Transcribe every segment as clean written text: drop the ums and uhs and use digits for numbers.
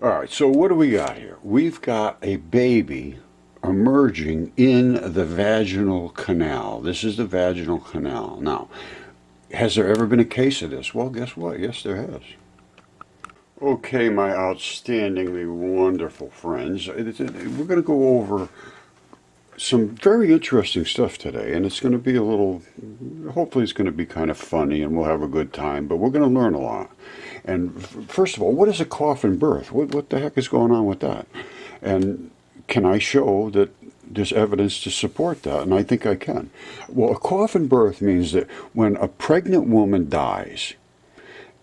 All right, so what do we got here? We've got a baby emerging in the vaginal canal. This is the vaginal canal. Now, has there ever been a case of this? Well, guess what? Yes, there has. Okay, my outstandingly wonderful friends, we're going to go over some very interesting stuff today, and it's going to be a little, hopefully it's going to be kind of funny and we'll have a good time, but we're going to learn a lot. And first of all, what is a coffin birth? What the heck is going on with that? And can I show that there's evidence to support that? And I think I can. Well, a coffin birth means that when a pregnant woman dies,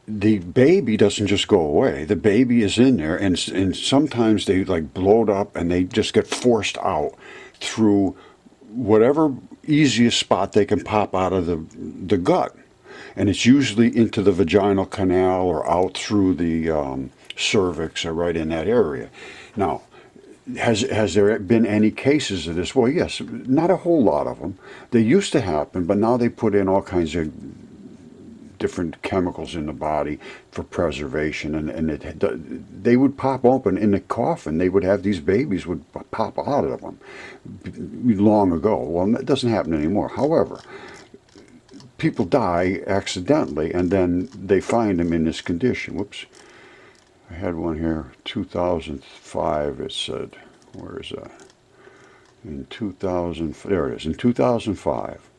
the baby doesn't just go away. The baby is in there, and sometimes they like blow it up and they just get forced out through whatever easiest spot they can pop out of the gut. And it's usually into the vaginal canal or out through the cervix or right in that area. Now, has there been any cases of this? Well, yes, not a whole lot of them. They used to happen, but now they put in all kinds of different chemicals in the body for preservation, and they would pop open in the coffin. They would have these babies would pop out of them long ago. Well, that doesn't happen anymore. However, people die accidentally, and then they find them in this condition. Whoops. I had one here, 2005, it said. Where is that? In 2000, there it is, in 2005.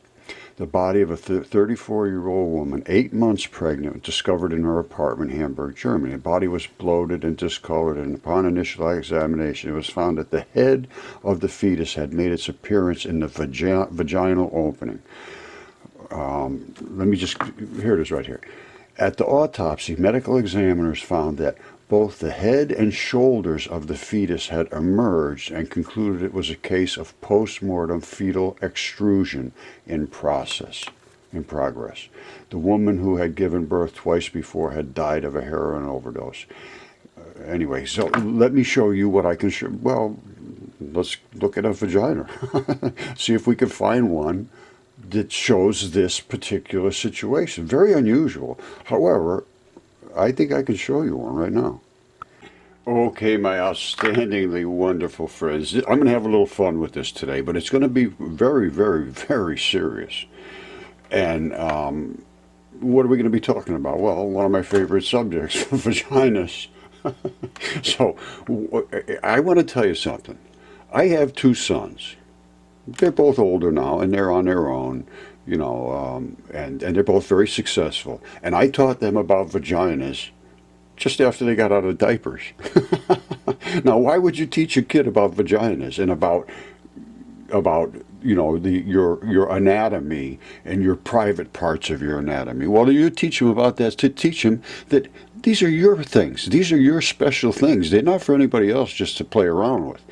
The body of a 34-year-old woman, 8 months pregnant, discovered in her apartment in Hamburg, Germany. The body was bloated and discolored, and upon initial examination, it was found that the head of the fetus had made its appearance in the vaginal opening. Let me just, here it is right here. At the autopsy, medical examiners found that both the head and shoulders of the fetus had emerged and concluded it was a case of post-mortem fetal extrusion in progress. The woman who had given birth twice before had died of a heroin overdose. Anyway, so let me show you what I can show. Well, let's look at a vagina. See if we can find one that shows this particular situation. Very unusual. However, I think I can show you one right now. Okay, my outstandingly wonderful friends. I'm going to have a little fun with this today, but it's going to be very, very, very serious. And what are we going to be talking about? Well, one of my favorite subjects, vaginas. So, I want to tell you something. I have two sons. They're both older now, and they're on their own, and they're both very successful. And I taught them about vaginas just after they got out of diapers. Now, why would you teach a kid about vaginas and about your anatomy and your private parts of your anatomy? Well, you teach them about that to teach them that these are your things. These are your special things. They're not for anybody else just to play around with.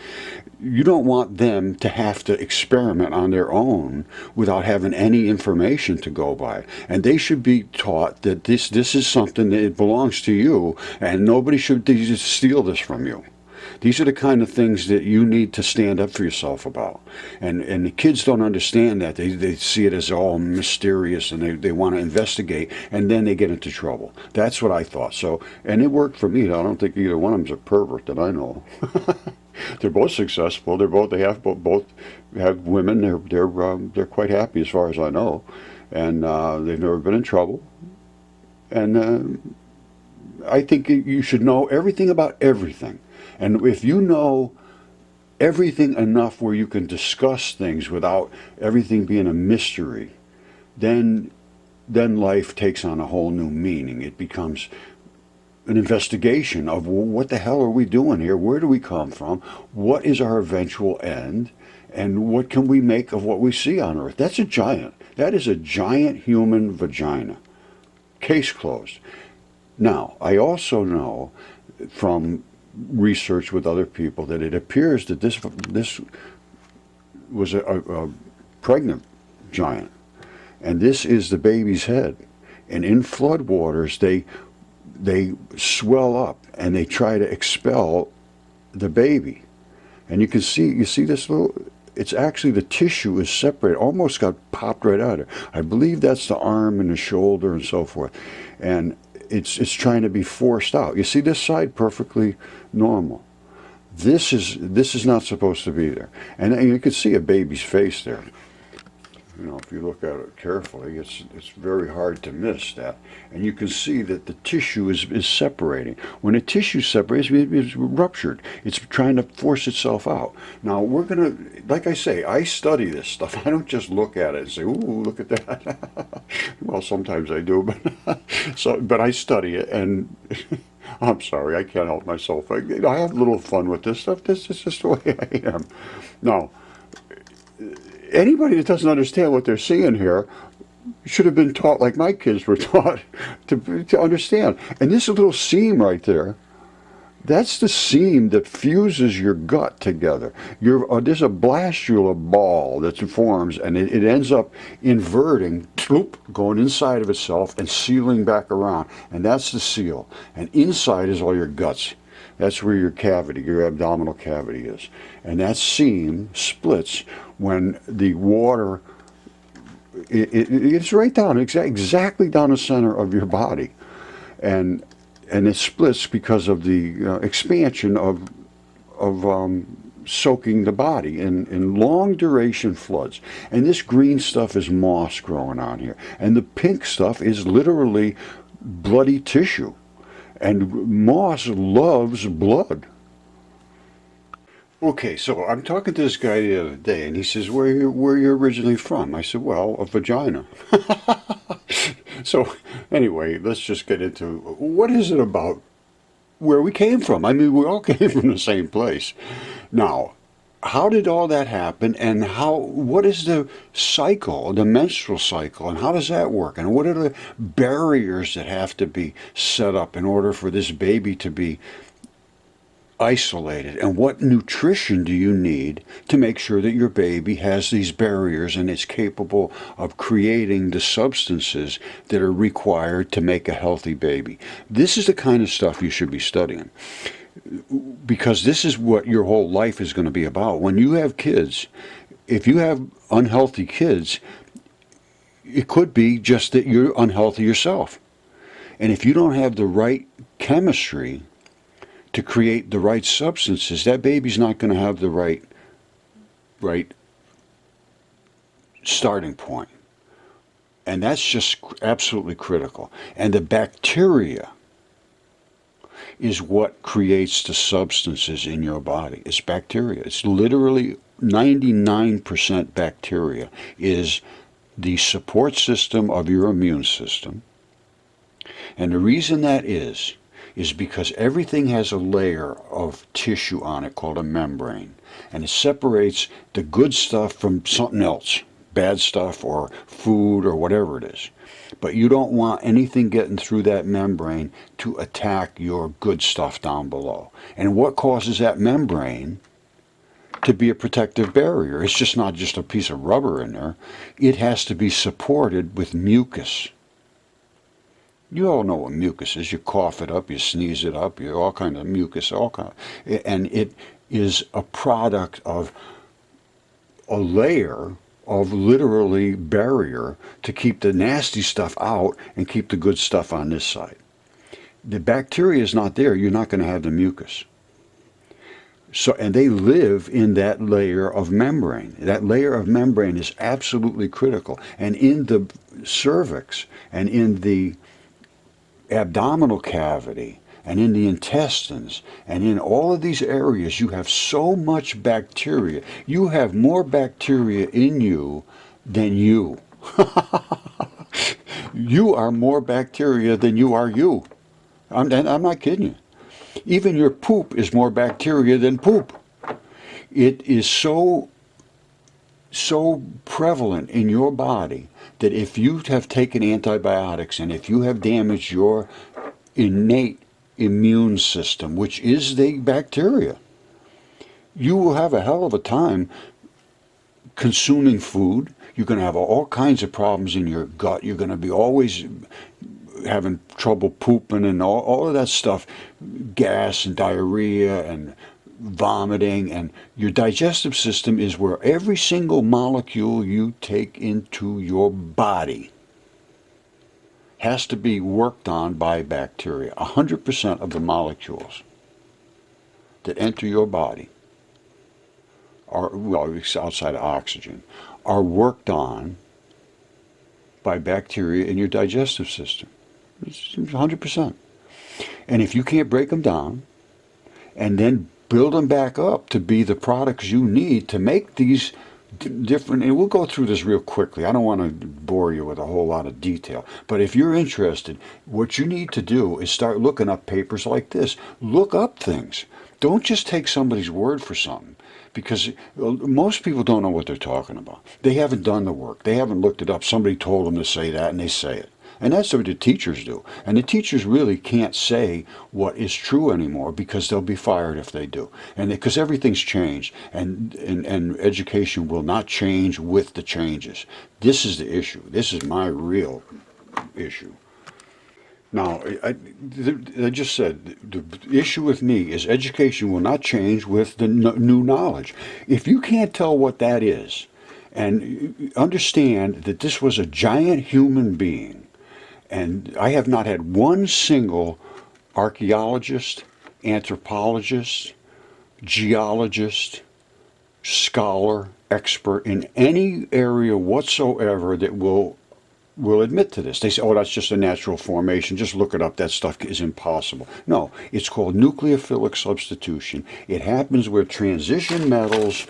You don't want them to have to experiment on their own without having any information to go by. And they should be taught that this is something that it belongs to you, and nobody should just steal this from you. These are the kind of things that you need to stand up for yourself about. And the kids don't understand that. They see it as all mysterious, and they want to investigate, and then they get into trouble. That's what I thought. So, and it worked for me. I don't think either one of them's a pervert that I know. They're both successful. They have both have women. They're quite happy as far as I know, and they've never been in trouble. And I think you should know everything about everything. And if you know everything enough where you can discuss things without everything being a mystery, then life takes on a whole new meaning. It becomes an investigation of, well, what the hell are we doing here? Where do we come from? What is our eventual end? And what can we make of what we see on Earth? That's a giant. That is a giant human vagina. Case closed. Now, I also know from research with other people that it appears that this was a pregnant giant. And this is the baby's head. And in floodwaters, they swell up and they try to expel the baby. And you see this little, it's actually the tissue is separated, almost got popped right out of it. I believe that's the arm and the shoulder and so forth. And it's trying to be forced out. You see this side perfectly normal. This is not supposed to be there. And you can see a baby's face there. You know, if you look at it carefully, it's very hard to miss that. And you can see that the tissue is separating. When a tissue separates, it's ruptured. It's trying to force itself out. Now, we're going to, like I say, I study this stuff. I don't just look at it and say, ooh, look at that. Well, sometimes I do, but I study it, and I'm sorry, I can't help myself. I have a little fun with this stuff. This is just the way I am. Now, anybody that doesn't understand what they're seeing here should have been taught like my kids were taught to understand. And this little seam right there, that's the seam that fuses your gut together. There's a blastula ball that forms, and it ends up inverting, going inside of itself and sealing back around. And that's the seal. And inside is all your guts. That's where your cavity, your abdominal cavity is. And that seam splits when the water, it's right down, exactly down the center of your body. And it splits because of the expansion of soaking the body in long duration floods. And this green stuff is moss growing on here. And the pink stuff is literally bloody tissue. And moss loves blood. Okay, so I'm talking to this guy the other day, and he says, where you originally from? I said, well, a vagina. So anyway, let's just get into what is it about where we came from. I mean, we all came from the same place. Now, how did all that happen, and what is the cycle, the menstrual cycle, and how does that work? And what are the barriers that have to be set up in order for this baby to be isolated? And what nutrition do you need to make sure that your baby has these barriers and is capable of creating the substances that are required to make a healthy baby? This is the kind of stuff you should be studying, because this is what your whole life is going to be about. When you have kids, if you have unhealthy kids, it could be just that you're unhealthy yourself. And if you don't have the right chemistry to create the right substances, that baby's not going to have the right starting point. And that's just absolutely critical. And the bacteria is what creates the substances in your body. It's bacteria. It's literally 99% bacteria is the support system of your immune system. And the reason that is because everything has a layer of tissue on it called a membrane. And it separates the good stuff from something else, bad stuff or food or whatever it is. But you don't want anything getting through that membrane to attack your good stuff down below. And what causes that membrane to be a protective barrier? It's just not just a piece of rubber in there. It has to be supported with mucus. You all know what mucus is. You cough it up, you sneeze it up, you all kind of mucus, and it is a product of a layer of literally barrier to keep the nasty stuff out and keep the good stuff on this side. The bacteria is not there, you're not going to have the mucus. So, and they live in that layer of membrane. That layer of membrane is absolutely critical. And in the cervix and in the abdominal cavity and in the intestines and in all of these areas, you have so much bacteria. You have more bacteria in you than you. You are more bacteria than you are you. I'm not kidding you. Even your poop is more bacteria than poop. It is so prevalent in your body that if you have taken antibiotics and if you have damaged your innate immune system, which is the bacteria, you will have a hell of a time consuming food. You're going to have all kinds of problems in your gut. You're going to be always having trouble pooping and all of that stuff, gas and diarrhea and vomiting. And your digestive system is where every single molecule you take into your body has to be worked on by bacteria. 100% of the molecules that enter your body are, well, outside of oxygen, are worked on by bacteria in your digestive system. It's 100%. And if you can't break them down and then build them back up to be the products you need to make these different, and we'll go through this real quickly. I don't want to bore you with a whole lot of detail, but if you're interested, what you need to do is start looking up papers like this. Look up things. Don't just take somebody's word for something, because most people don't know what they're talking about. They haven't done the work. They haven't looked it up. Somebody told them to say that, and they say it. And that's what the teachers do. And the teachers really can't say what is true anymore, because they'll be fired if they do. And because everything's changed, and education will not change with the changes. This is the issue. This is my real issue. Now, I just said, the issue with me is education will not change with the new knowledge. If you can't tell what that is, and understand that this was a giant human being, and I have not had one single archaeologist, anthropologist, geologist, scholar, expert in any area whatsoever that will admit to this. They say, oh, that's just a natural formation. Just look it up. That stuff is impossible. No, it's called nucleophilic substitution. It happens where transition metals,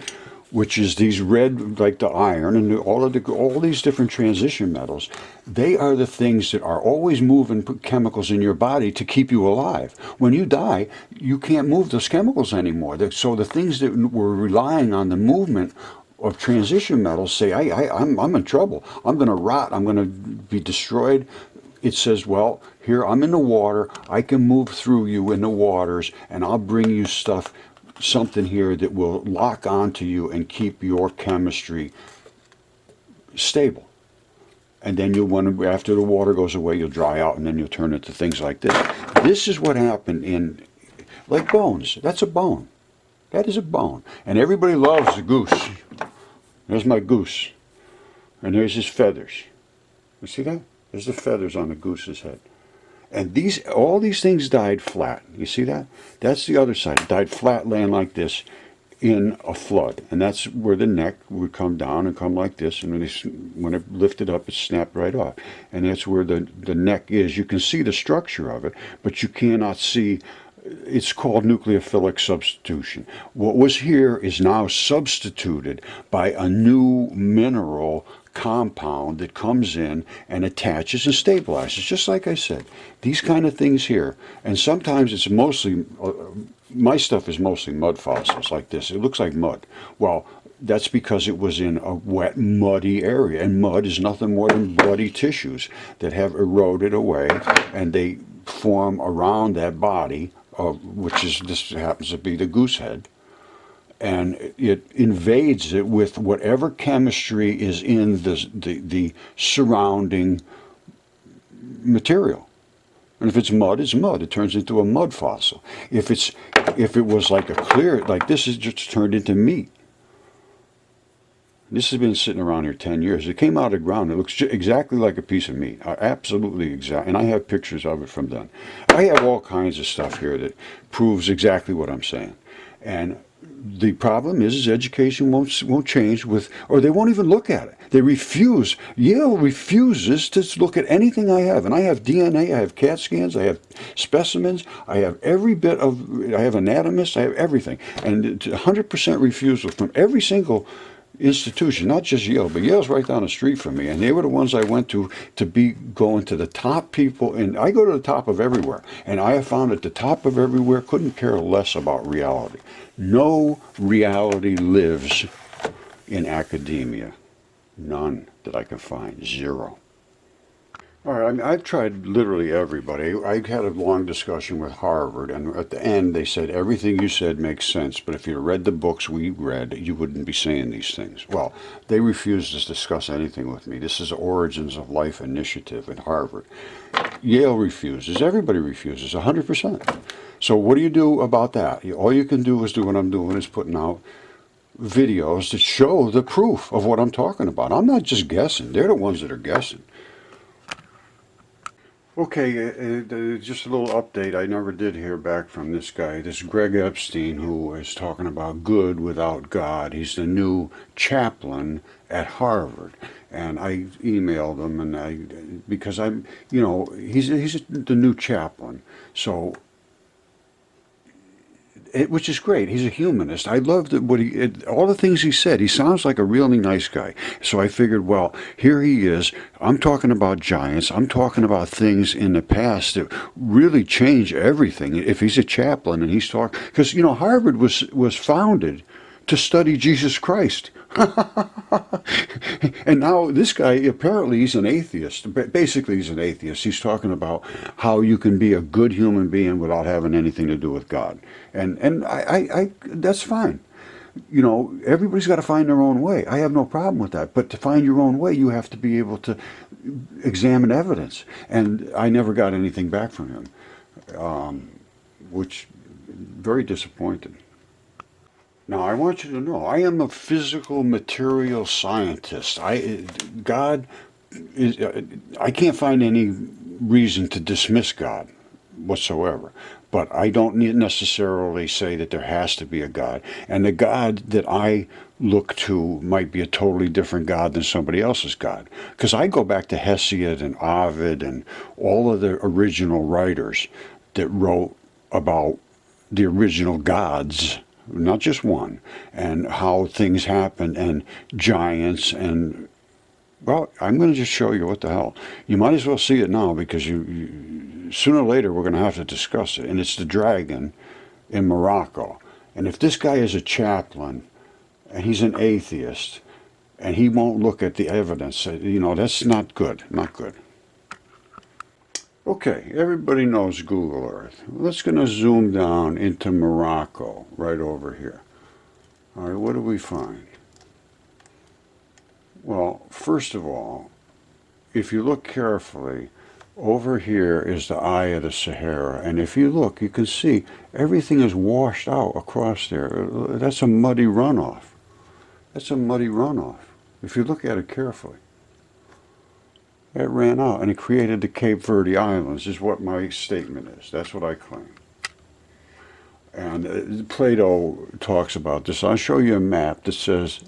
which is these red, like the iron, and all these different transition metals, they are the things that are always moving chemicals in your body to keep you alive. When you die, you can't move those chemicals anymore. So the things that were relying on the movement of transition metals say, I'm in trouble. I'm going to rot. I'm going to be destroyed. It says, well, here, I'm in the water. I can move through you in the waters, and I'll bring you something here that will lock onto you and keep your chemistry stable. And then after the water goes away, you'll dry out, and then you'll turn into things like this. This is what happened like bones. That's a bone. That is a bone. And everybody loves the goose. There's my goose. And there's his feathers. You see that? There's the feathers on the goose's head. And all these things died flat. You see that? That's the other side. It died flat, laying like this in a flood. And that's where the neck would come down and come like this. And when it lifted up, it snapped right off. And that's where the neck is. You can see the structure of it, but you cannot see. It's called nucleophilic substitution. What was here is now substituted by a new mineral compound that comes in and attaches and stabilizes. Just like I said, these kind of things here. And sometimes it's mostly, my stuff is mostly mud fossils like this. It looks like mud. Well, that's because it was in a wet, muddy area. And mud is nothing more than bloody tissues that have eroded away, and they form around that body, this happens to be the goose head, and it invades it with whatever chemistry is in the surrounding material. And if it's mud, it's mud. It turns into a mud fossil. If it was like a clear, like this, is just turned into meat. This has been sitting around here 10 years. It came out of the ground. It looks exactly like a piece of meat. Absolutely exact. And I have pictures of it from then. I have all kinds of stuff here that proves exactly what I'm saying. And the problem is education won't change or they won't even look at it. They refuse. Yale refuses to look at anything I have. And I have DNA, I have CAT scans, I have specimens, I have I have anatomists, I have everything. And 100% refusal from every single institution, not just Yale, but Yale's right down the street from me, and they were the ones I went to be going to the top people, and I go to the top of everywhere, and I have found at the top of everywhere couldn't care less about reality. No reality lives in academia. None that I can find. Zero. All right, I've tried literally everybody. I had a long discussion with Harvard, and at the end they said, everything you said makes sense, but if you read the books we read, you wouldn't be saying these things. Well, they refused to discuss anything with me. This is Origins of Life Initiative at Harvard. Yale refuses. Everybody refuses, 100%. So what do you do about that? All you can do is do what I'm doing, is putting out videos that show the proof of what I'm talking about. I'm not just guessing. They're the ones that are guessing. Okay, just a little update. I never did hear back from this guy, this Greg Epstein, who is talking about good without God. He's the new chaplain at Harvard. And I emailed him, and because he's the new chaplain. So which is great. He's a humanist. I loved all the things he said. He sounds like a really nice guy. So I figured, well, here he is. I'm talking about giants. I'm talking about things in the past that really change everything. If he's a chaplain and he's talking, because Harvard was founded to study Jesus Christ. And now this guy, apparently he's an atheist. Basically he's an atheist. He's talking about how you can be a good human being without having anything to do with God. And I that's fine. Everybody's got to find their own way. I have no problem with that. But to find your own way, you have to be able to examine evidence. And I never got anything back from him, which very disappointed. Now, I want you to know, I am a physical material scientist. God is, I can't find any reason to dismiss God whatsoever. But I don't necessarily say that there has to be a God. And the God that I look to might be a totally different God than somebody else's God. Because I go back to Hesiod and Ovid and all of the original writers that wrote about the original gods, not just one, and how things happen, and giants, and, well, I'm going to just show you what the hell. You might as well see it now, because sooner or later we're going to have to discuss it. And it's the dragon in Morocco. And if this guy is a chaplain, and he's an atheist, and he won't look at the evidence, that's not good, not good. Okay, everybody knows Google Earth. Let's going to zoom down into Morocco, right over here. All right, what do we find? Well, first of all, if you look carefully, over here is the eye of the Sahara. And if you look, you can see everything is washed out across there. That's a muddy runoff. That's a muddy runoff, if you look at it carefully. It ran out, and it created the Cape Verde Islands, is what my statement is. That's what I claim. And Plato talks about this. I'll show you a map that says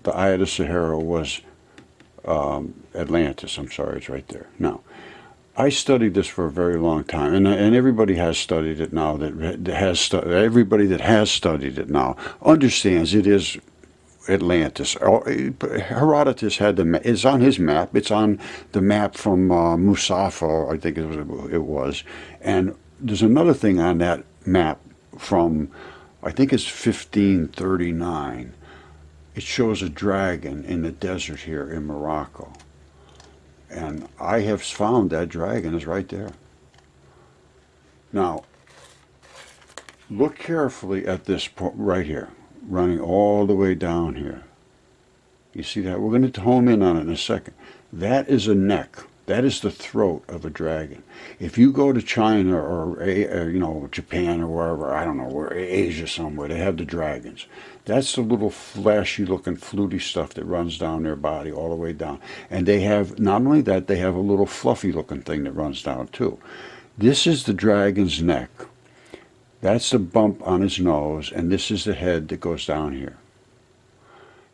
the Eye of the Sahara was Atlantis. I'm sorry, it's right there. Now, I studied this for a very long time, and everybody has studied it now. Everybody that has studied it now understands it is Atlantis. Herodotus had it's on his map. It's on the map from Mudfossil, I think it was. And there's another thing on that map from, I think it's 1539. It shows a dragon in the desert here in Morocco. And I have found that dragon is right there. Now, look carefully at this point right here, running all the way down here. You see that? We're going to home in on it in a second. That is a neck. That is the throat of a dragon. If you go to China or Japan or wherever, I don't know, where Asia somewhere, they have the dragons. That's the little flashy looking fluty stuff that runs down their body all the way down. And they have, not only that, they have a little fluffy looking thing that runs down too. This is the dragon's neck. That's the bump on his nose, and this is the head that goes down here.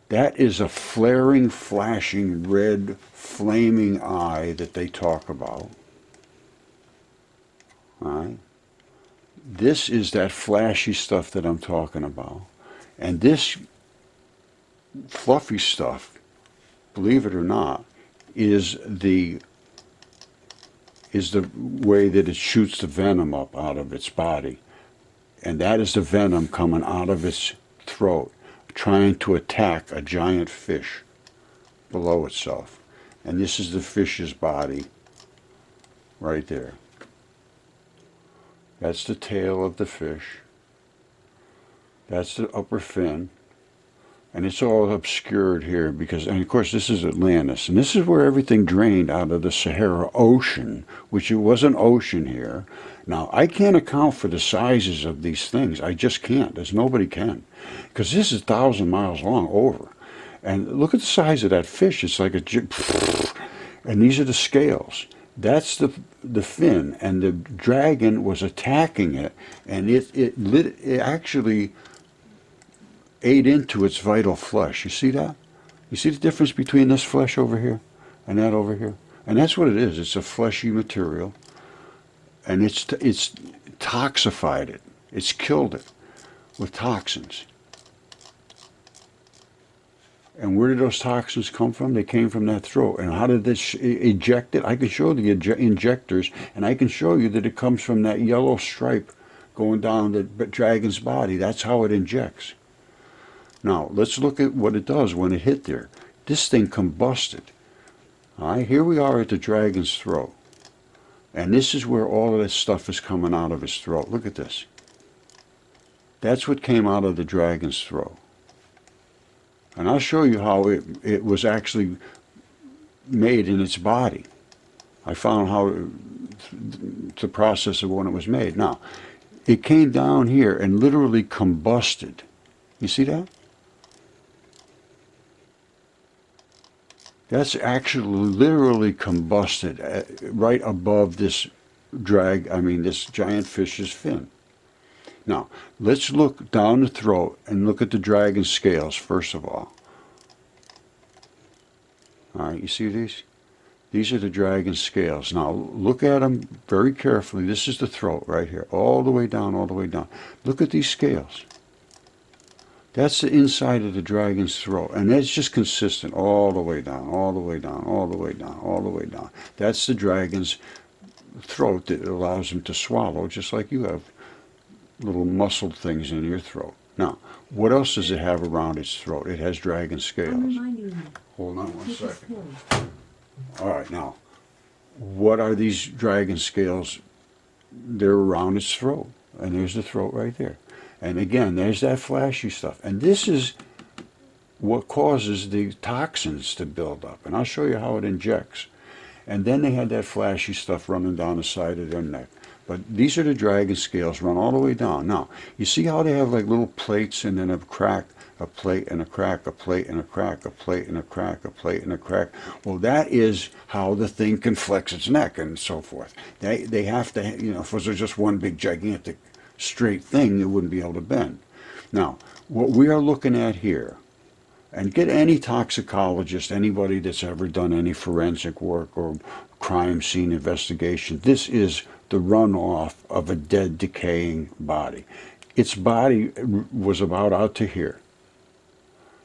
That is a flaring, flashing, red, flaming eye that they talk about. All right? This is that flashy stuff that I'm talking about. And this fluffy stuff, believe it or not, is the way that it shoots the venom up out of its body. And that is the venom coming out of its throat, trying to attack a giant fish below itself. And this is the fish's body right there. That's the tail of the fish. That's the upper fin. And it's all obscured here because, and of course, this is Atlantis. And this is where everything drained out of the Sahara Ocean, which it was an ocean here. Now, I can't account for the sizes of these things. I just can't. There's nobody can. Because this is 1,000 miles long over. And look at the size of that fish. It's like and these are the scales. That's the the fin, and the dragon was attacking it, and it actually ate into its vital flesh. You see that? You see the difference between this flesh over here and that over here? And that's what it is. It's a fleshy material, and it's toxified it. It's killed it with toxins. And where did those toxins come from? They came from that throat. And how did this eject it? I can show the injectors, and I can show you that it comes from that yellow stripe going down the dragon's body. That's how it injects. Now, let's look at what it does when it hit there. This thing combusted. All right, here we are at the dragon's throat. And this is where all of this stuff is coming out of his throat. Look at this. That's what came out of the dragon's throat. And I'll show you how it was actually made in its body. I found how the process of when it was made. Now, it came down here and literally combusted. You see that? That's actually literally combusted right above this this giant fish's fin. Now, let's look down the throat and look at the dragon's scales, first of all. All right, you see these? These are the dragon's scales. Now, look at them very carefully. This is the throat right here, all the way down, all the way down. Look at these scales. That's the inside of the dragon's throat, and that's just consistent all the way down, all the way down, all the way down, all the way down. That's the dragon's throat that allows him to swallow, just like you have little muscled things in your throat. Now, what else does it have around its throat? It has dragon scales. Hold on one second. All right, now, what are these dragon scales? They're around its throat, and there's the throat right there. And again, there's that flashy stuff. And this is what causes the toxins to build up. And I'll show you how it injects. And then they had that flashy stuff running down the side of their neck. But these are the dragon scales, run all the way down. Now, you see how they have like little plates and then a crack, a plate and a crack, a plate and a crack, a plate and a crack, a plate and a crack. Well, that is how the thing can flex its neck and so forth. They have to, if it was just one big gigantic straight thing, it wouldn't be able to bend. Now, what we are looking at here, and get any toxicologist, anybody that's ever done any forensic work or crime scene investigation, this is the runoff of a dead, decaying body. Its body was about out to here.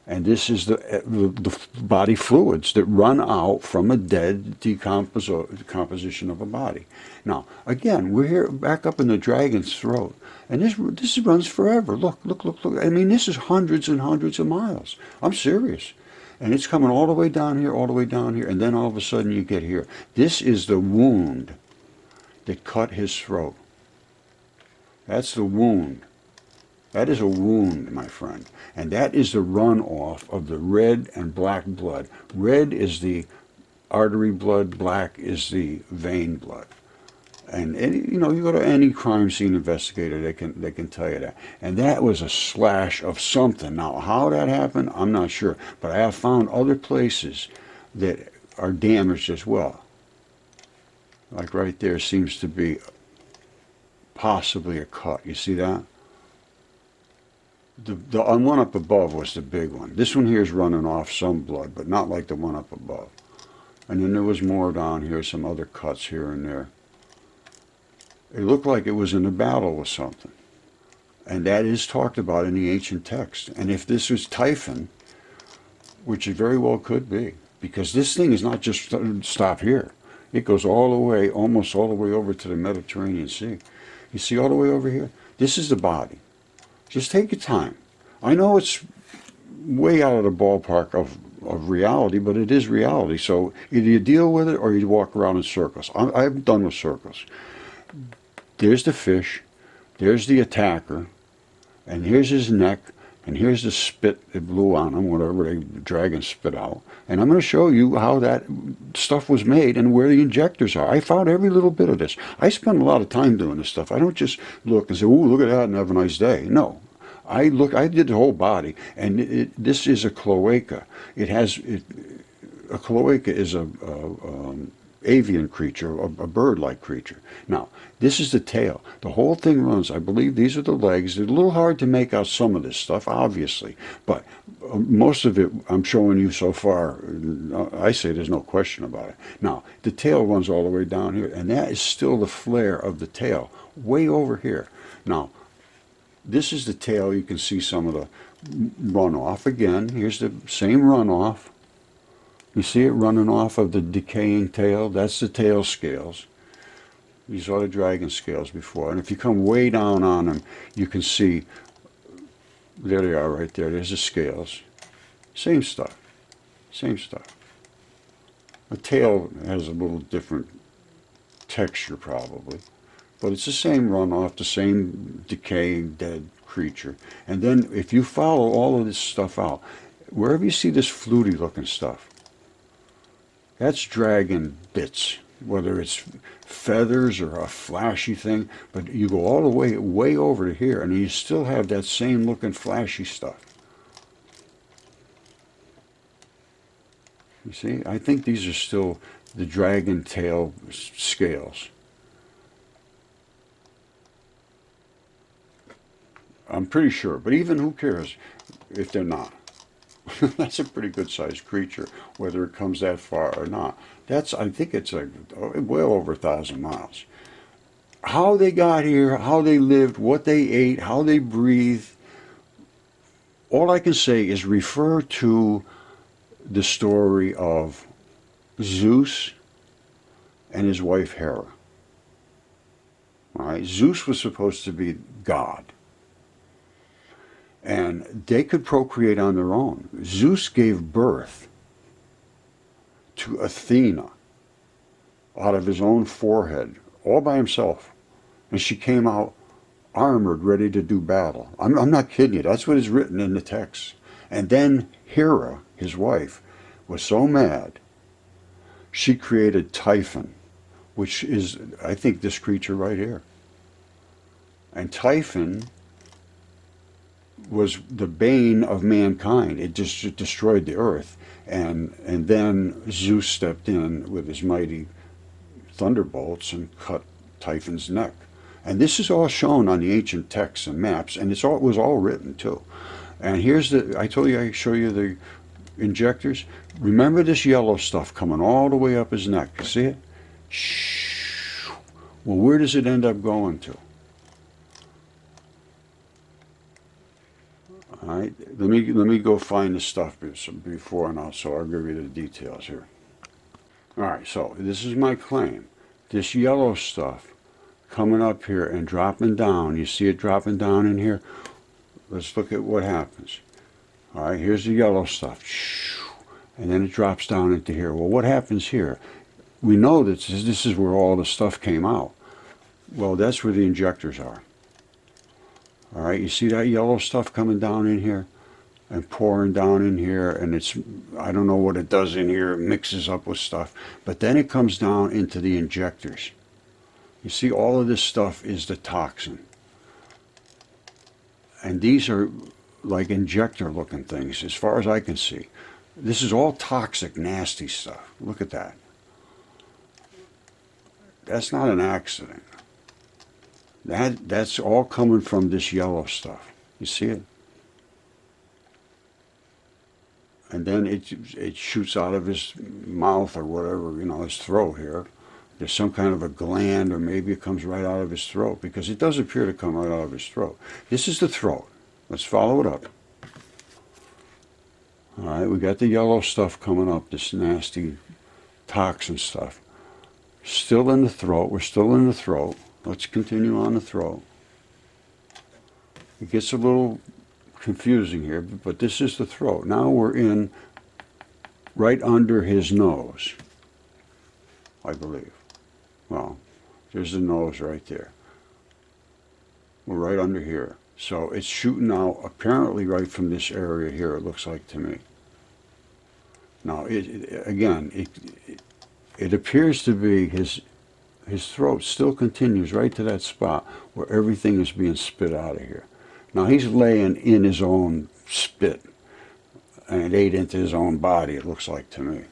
And this is the body fluids that run out from a dead decomposition of a body. Now, again, we're here back up in the dragon's throat. And this runs forever. Look. I mean, this is hundreds and hundreds of miles. I'm serious. And it's coming all the way down here, all the way down here, and then all of a sudden you get here. This is the wound that cut his throat. That's the wound. That is a wound, my friend. And that is the runoff of the red and black blood. Red is the artery blood, black is the vein blood. And you go to any crime scene investigator, they can tell you that. And that was a slash of something. Now, how that happened, I'm not sure. But I have found other places that are damaged as well. Like right there seems to be possibly a cut. You see that? The one up above was the big one. This one here is running off some blood, but not like the one up above. And then there was more down here, some other cuts here and there. It looked like it was in a battle with something. And that is talked about in the ancient text. And if this was Typhon, which it very well could be, because this thing is not just stop here. It goes all the way, almost all the way over to the Mediterranean Sea. You see all the way over here? This is the body. Just take your time. I know it's way out of the ballpark of reality, but it is reality. So either you deal with it or you walk around in circles. I'm done with circles. There's the fish, there's the attacker, and here's his neck, and here's the spit that blew on him, whatever the dragon spit out. And I'm going to show you how that stuff was made and where the injectors are. I found every little bit of this. I spend a lot of time doing this stuff. I don't just look and say, "Ooh, look at that and have a nice day." No. I did the whole body, and this is a cloaca. A cloaca is avian creature, a bird-like creature. Now, this is the tail. The whole thing runs, I believe these are the legs. It's a little hard to make out some of this stuff, obviously, but most of it I'm showing you so far, I say there's no question about it. Now, the tail runs all the way down here, and that is still the flare of the tail, way over here. Now, this is the tail. You can see some of the runoff. Again, here's the same runoff. You see it running off of the decaying tail? That's the tail scales. You saw the dragon scales before. And if you come way down on them, you can see, there they are right there. There's the scales. Same stuff. Same stuff. The tail has a little different texture probably. But it's the same runoff, the same decaying dead creature. And then if you follow all of this stuff out, wherever you see this fluty looking stuff, that's dragon bits, whether it's feathers or a flashy thing, but you go all the way over to here and you still have that same looking flashy stuff. You see, I think these are still the dragon tail scales. I'm pretty sure, but even who cares if they're not? That's a pretty good sized creature, whether it comes that far or not. I think it's well over 1,000 miles. How they got here, how they lived, what they ate, how they breathed, all I can say is refer to the story of Zeus and his wife Hera. All right? Zeus was supposed to be God. And they could procreate on their own. Zeus gave birth to Athena out of his own forehead, all by himself. And she came out armored, ready to do battle. I'm not kidding you. That's what is written in the text. And then Hera, his wife, was so mad, she created Typhon, which is, I think, this creature right here. And Typhon was the bane of mankind. It just destroyed the earth. And then Zeus stepped in with his mighty thunderbolts and cut Typhon's neck. And this is all shown on the ancient texts and maps, and it was all written too. And here's I told you I'd show you the injectors. Remember this yellow stuff coming all the way up his neck. See it? Shh. Well, where does it end up going to? All right, let me go find the stuff before and so I'll give you the details here. All right, so this is my claim. This yellow stuff coming up here and dropping down. You see it dropping down in here? Let's look at what happens. All right, here's the yellow stuff. And then it drops down into here. Well, what happens here? We know that this is where all the stuff came out. Well, that's where the injectors are. All right, you see that yellow stuff coming down in here and pouring down in here, and I don't know what it does in here, it mixes up with stuff, but then it comes down into the injectors. You see, all of this stuff is the toxin. And these are like injector looking things, as far as I can see. This is all toxic, nasty stuff. Look at that. That's not an accident. That's all coming from this yellow stuff. You see it? And then it shoots out of his mouth or whatever, his throat here. There's some kind of a gland, or maybe it comes right out of his throat, because it does appear to come right out of his throat. This is the throat. Let's follow it up. All right, we got the yellow stuff coming up, this nasty toxin stuff. Still in the throat. We're still in the throat. Let's continue on the throat. It gets a little confusing here, but this is the throat. Now we're in right under his nose, I believe. Well, there's the nose right there. We're right under here. So it's shooting out apparently right from this area here, it looks like to me. Now, it appears to be his throat still continues right to that spot where everything is being spit out of here. Now he's laying in his own spit, and it ate into his own body, it looks like to me.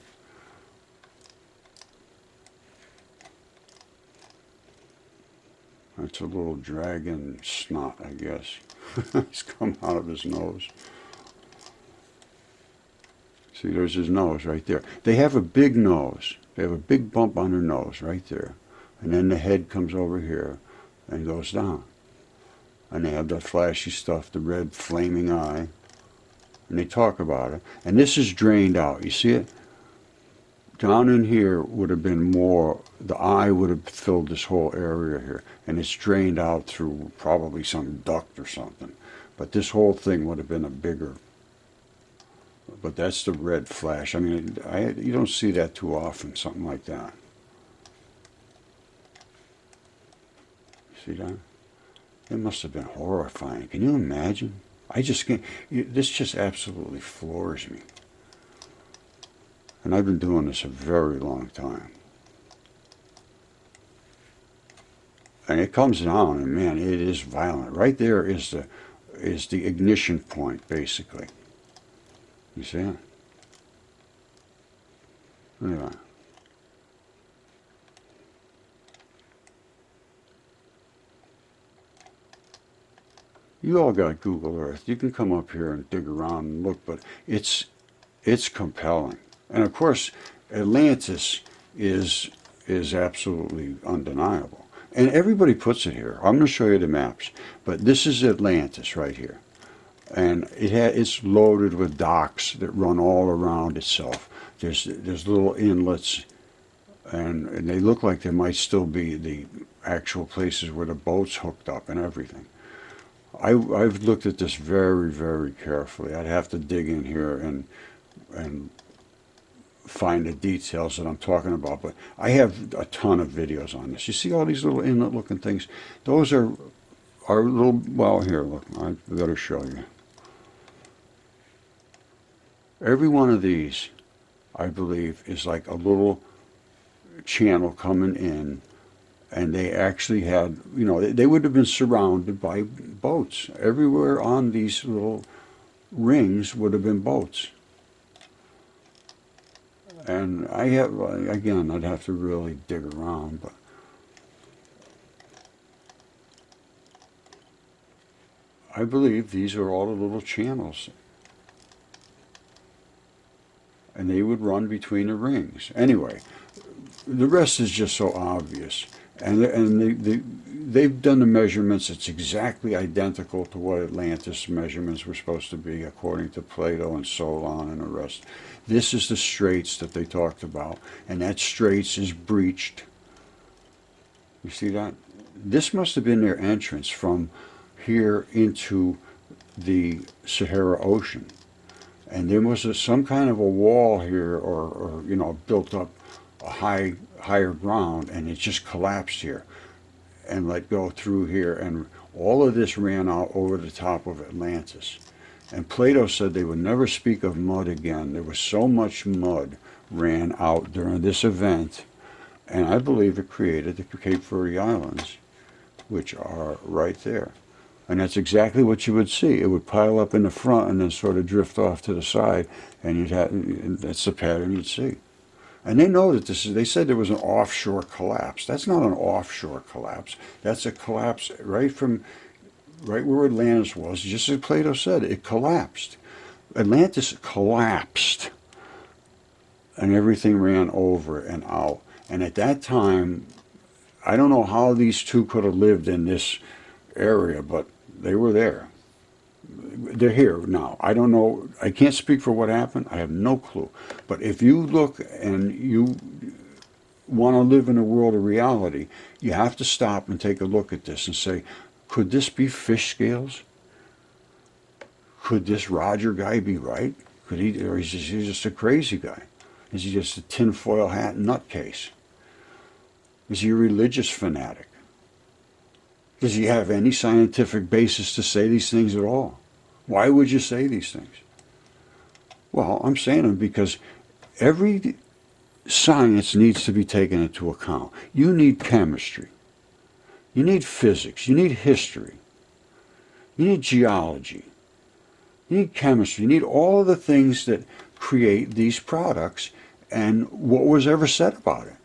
It's a little dragon snot, I guess. It's come out of his nose. See, there's his nose right there. They have a big nose. They have a big bump on their nose right there. And then the head comes over here and goes down. And they have that flashy stuff, the red flaming eye. And they talk about it. And this is drained out. You see it? Down in here would have been more, the eye would have filled this whole area here. And it's drained out through probably some duct or something. But this whole thing would have been a bigger. But that's the red flash. I mean, you don't see that too often, something like that. See that? It must have been horrifying. Can you imagine? I just can't. This just absolutely floors me. And I've been doing this a very long time. And it comes down, and man, it is violent. Right there is the ignition point, basically. You see it? Look at that. You all got Google Earth. You can come up here and dig around and look, but it's compelling. And of course, Atlantis is absolutely undeniable. And everybody puts it here. I'm going to show you the maps, but this is Atlantis right here. And it's loaded with docks that run all around itself. There's little inlets, and they look like they might still be the actual places where the boats hooked up and everything. I've looked at this very, very carefully. I'd have to dig in here and find the details that I'm talking about, but I have a ton of videos on this. You see all these little inlet-looking things? Those are little, well, here, look, I better show you. Every one of these, I believe, is like a little channel coming in, and they actually had, you know, they would have been surrounded by boats. Everywhere on these little rings would have been boats. And I have, again, I'd have to really dig around, but I believe these are all the little channels. And they would run between the rings. Anyway, the rest is just so obvious. And they've done the measurements. It's exactly identical to what Atlantis measurements were supposed to be, according to Plato and Solon and the rest. This is the straits that they talked about, and that straits is breached. You see that? This must have been their entrance from here into the Sahara Ocean. And there was some kind of a wall here, or you know, built up a higher ground, and it just collapsed here and let go through here, and all of this ran out over the top of Atlantis. And Plato said they would never speak of mud again. There was so much mud ran out during this event, and I believe it created the Cape Verde Islands, which are right there. And that's exactly what you would see. It would pile up in the front and then sort of drift off to the side, and that's the pattern you'd see. And they know that they said there was an offshore collapse. That's not an offshore collapse. That's a collapse right where Atlantis was. Just as Plato said, it collapsed. Atlantis collapsed, and everything ran over and out. And at that time, I don't know how these two could have lived in this area, but they were there. They're here now. I don't know. I can't speak for what happened. I have no clue. But if you look and you want to live in a world of reality, you have to stop and take a look at this and say, could this be fish scales? Could this Roger guy be right? Could he, or is he just a crazy guy? Is he just a tinfoil hat nutcase? Is he a religious fanatic? Does he have any scientific basis to say these things at all? Why would you say these things? Well, I'm saying them because every science needs to be taken into account. You need chemistry. You need physics. You need history. You need geology. You need chemistry. You need all of the things that create these products and what was ever said about it.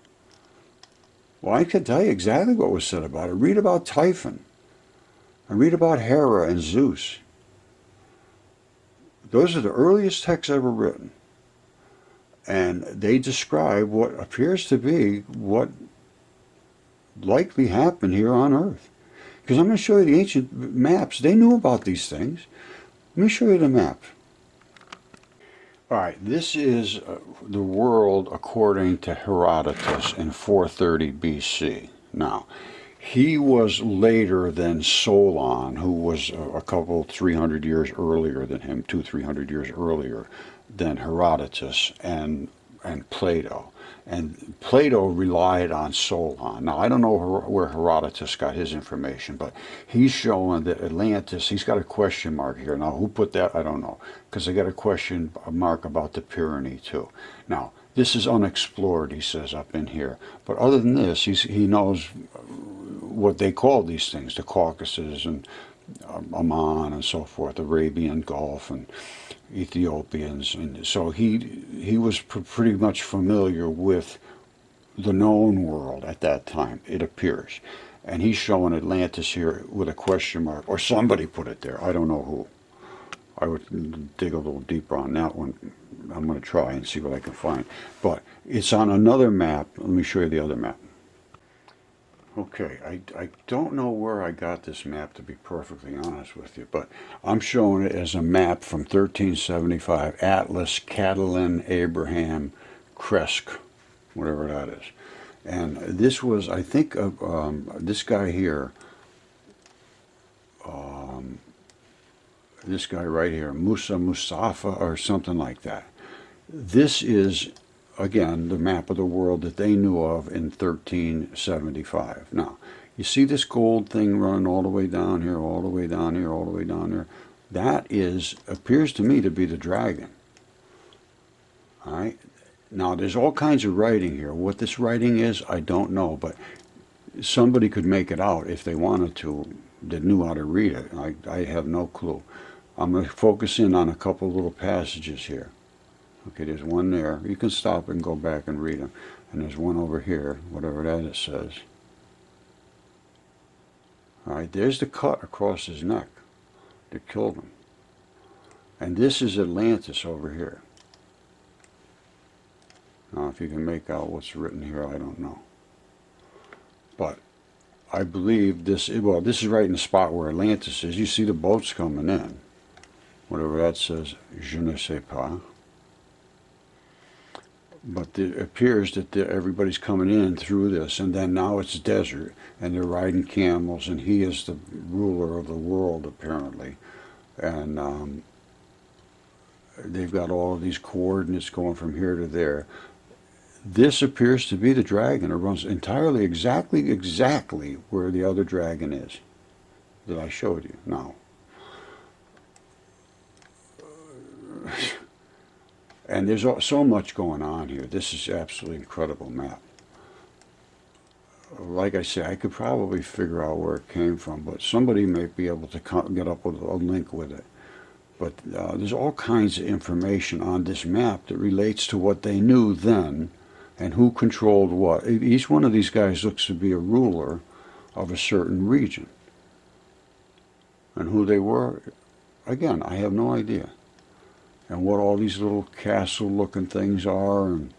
Well, I can tell you exactly what was said about it. Read about Typhon. And read about Hera and Zeus. Those are the earliest texts ever written. And they describe what appears to be what likely happened here on Earth. Because I'm going to show you the ancient maps. They knew about these things. Let me show you the map. All right, this is the world according to Herodotus in 430 BC. Now, he was later than Solon, who was a couple, 300 years earlier than him, 300 years earlier than Herodotus and Plato. And Plato relied on Solon. Now, I don't know where Herodotus got his information, but he's showing that Atlantis, he's got a question mark here. Now, who put that? I don't know, because they got a question mark about the Pyrenees, too. Now, this is unexplored, he says, up in here. But other than this, he knows what they call these things, the Caucasus and Oman and so forth, Arabian Gulf and Ethiopians, and so he was pretty much familiar with the known world at that time, it appears. And he's showing Atlantis here with a question mark, or somebody put it there, I don't know who. I would dig a little deeper on that one. I'm going to try and see what I can find. But it's on another map. Let me show you the other map. Okay, I don't know where I got this map, to be perfectly honest with you, but I'm showing it as a map from 1375, Atlas Catalan Abraham Kresk, whatever that is. And this was, I think, this guy here, this guy right here, Mustafa or something like that. This is, again, the map of the world that they knew of in 1375. Now, you see this gold thing running all the way down here, all the way down here, all the way down there? That appears to me to be the dragon. All right? Now, there's all kinds of writing here. What this writing is, I don't know, but somebody could make it out if they wanted to, that knew how to read it. I have no clue. I'm going to focus in on a couple little passages here. Okay, there's one there. You can stop and go back and read them. And there's one over here, whatever that it says. All right, there's the cut across his neck that killed him. And this is Atlantis over here. Now, if you can make out what's written here, I don't know. But I believe this, well, this is right in the spot where Atlantis is. You see the boats coming in. Whatever that says, je ne sais pas. But it appears that everybody's coming in through this, and then now it's desert, and they're riding camels, and he is the ruler of the world, apparently. And they've got all of these coordinates going from here to there. This appears to be the dragon. It runs entirely exactly where the other dragon is that I showed you. Now, and there's so much going on here. This is absolutely incredible map. Like I say, I could probably figure out where it came from, but somebody may be able to get up with a link with it. But there's all kinds of information on this map that relates to what they knew then and who controlled what. Each one of these guys looks to be a ruler of a certain region. And who they were, again, I have no idea. And what all these little castle-looking things are, and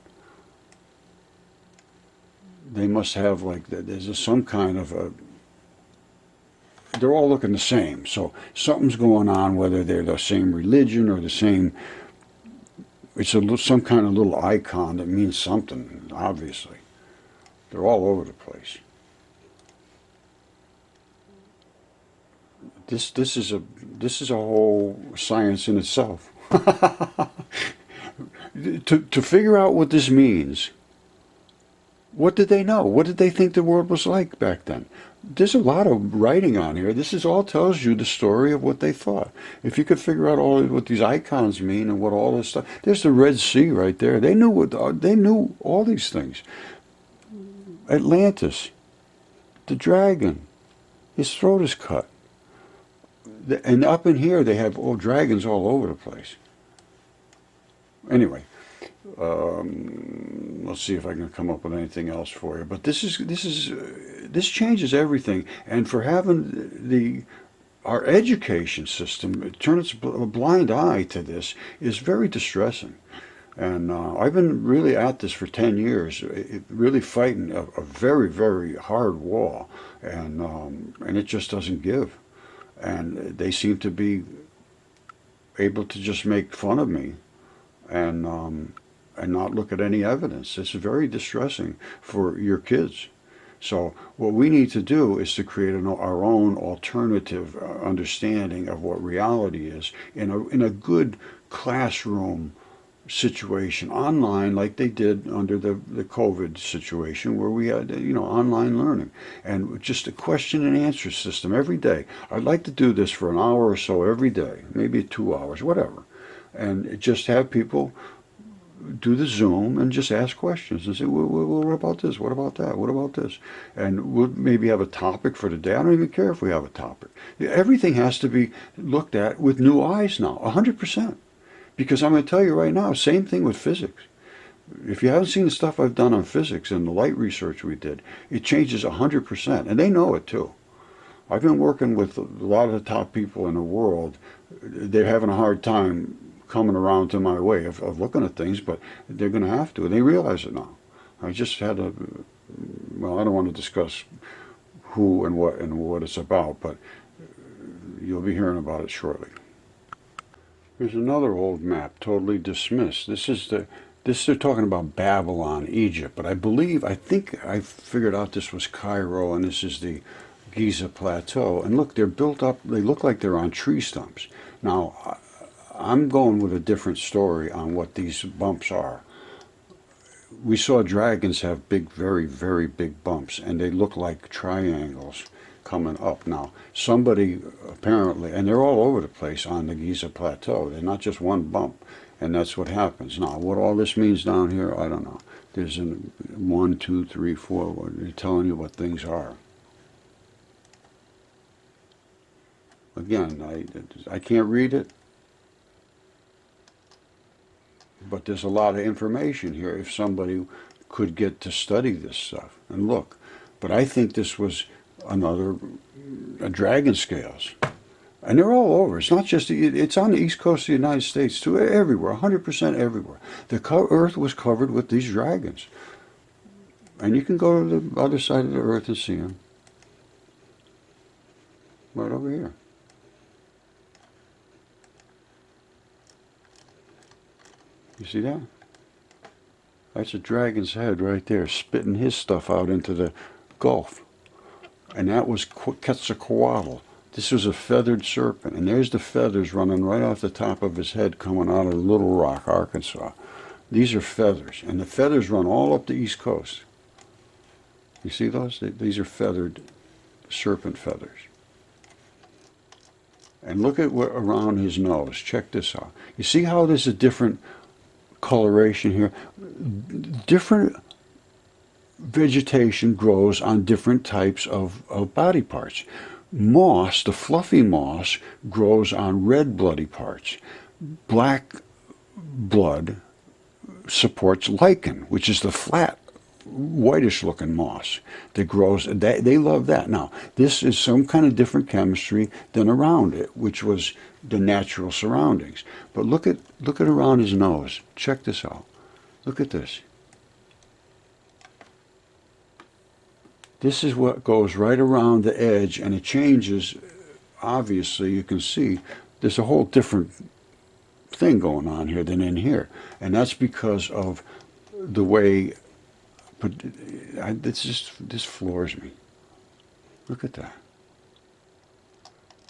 they must have, like, there's some kind of a, they're all looking the same, so something's going on, whether they're the same religion or the same, it's some kind of little icon that means something, obviously. They're all over the place. This is a whole science in itself. To figure out what this means, what did they know? What did they think the world was like back then? There's a lot of writing on here. This all tells you the story of what they thought. If you could figure out what these icons mean and what all this stuff, there's the Red Sea right there. They knew all these things. Atlantis, the dragon, his throat is cut. And up in here they have dragons all over the place. Anyway, Let's see if I can come up with anything else for you. But this changes everything. And for having our education system turn its blind eye to this is very distressing. And I've been really at this for 10 years, really fighting a very, very hard war, and it just doesn't give. And they seem to be able to just make fun of me and not look at any evidence. It's very distressing for your kids. So what we need to do is to create our own alternative understanding of what reality is in a good classroom situation online, like they did under the COVID situation, where we had online learning and just a question and answer system every day. I'd like to do this for an hour or so every day, maybe 2 hours, whatever, and just have people do the Zoom and just ask questions and say, well, what about this? What about that? What about this? And we'll maybe have a topic for the day. I don't even care if we have a topic. Everything has to be looked at with new eyes now, 100%. Because I'm going to tell you right now, same thing with physics. If you haven't seen the stuff I've done on physics and the light research we did, it changes 100%. And they know it too. I've been working with a lot of the top people in the world. They're having a hard time coming around to my way of looking at things, but they're going to have to. And they realize it now. I just had I don't want to discuss who and what it's about, but you'll be hearing about it shortly. Here's another old map, totally dismissed. This they're talking about Babylon, Egypt, but I think I figured out this was Cairo, and this is the Giza Plateau. And look, they're built up, they look like they're on tree stumps. Now, I'm going with a different story on what these bumps are. We saw dragons have big, very, very big bumps, and they look like triangles coming up. Now, somebody apparently, and they're all over the place on the Giza Plateau. They're not just one bump, and that's what happens. Now, what all this means down here, I don't know. There's 1, 2, 3, 4. They're telling you what things are. Again, I can't read it, but there's a lot of information here if somebody could get to study this stuff and look. But I think this was a dragon scales. And they're all over. It's not just, it's on the east coast of the United States too, everywhere, 100% everywhere. The earth was covered with these dragons. And you can go to the other side of the earth and see them. Right over here. You see that? That's a dragon's head right there, spitting his stuff out into the Gulf. And that was Quetzalcoatl. This was a feathered serpent. And there's the feathers running right off the top of his head coming out of Little Rock, Arkansas. These are feathers. And the feathers run all up the East Coast. You see those? These are feathered serpent feathers. And look at what around his nose. Check this out. You see how there's a different coloration here? Different vegetation grows on different types of body parts. Moss, the fluffy moss, grows on red bloody parts. Black blood supports lichen, which is the flat, whitish looking moss that grows. They love that. Now, this is some kind of different chemistry than around it, which was the natural surroundings. But look at around his nose. Check this out. Look at this. This is what goes right around the edge, and it changes. Obviously, you can see there's a whole different thing going on here than in here. And that's because of the way, but this floors me. Look at that.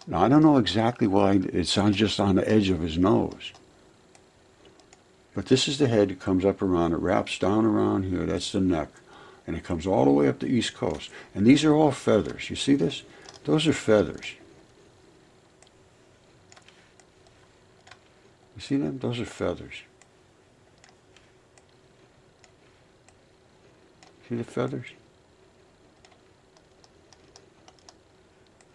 Now, I don't know exactly why it's just on the edge of his nose. But this is the head. It comes up around, it wraps down around here. That's the neck. And it comes all the way up the East Coast. And these are all feathers. You see this? Those are feathers. You see them? Those are feathers. See the feathers?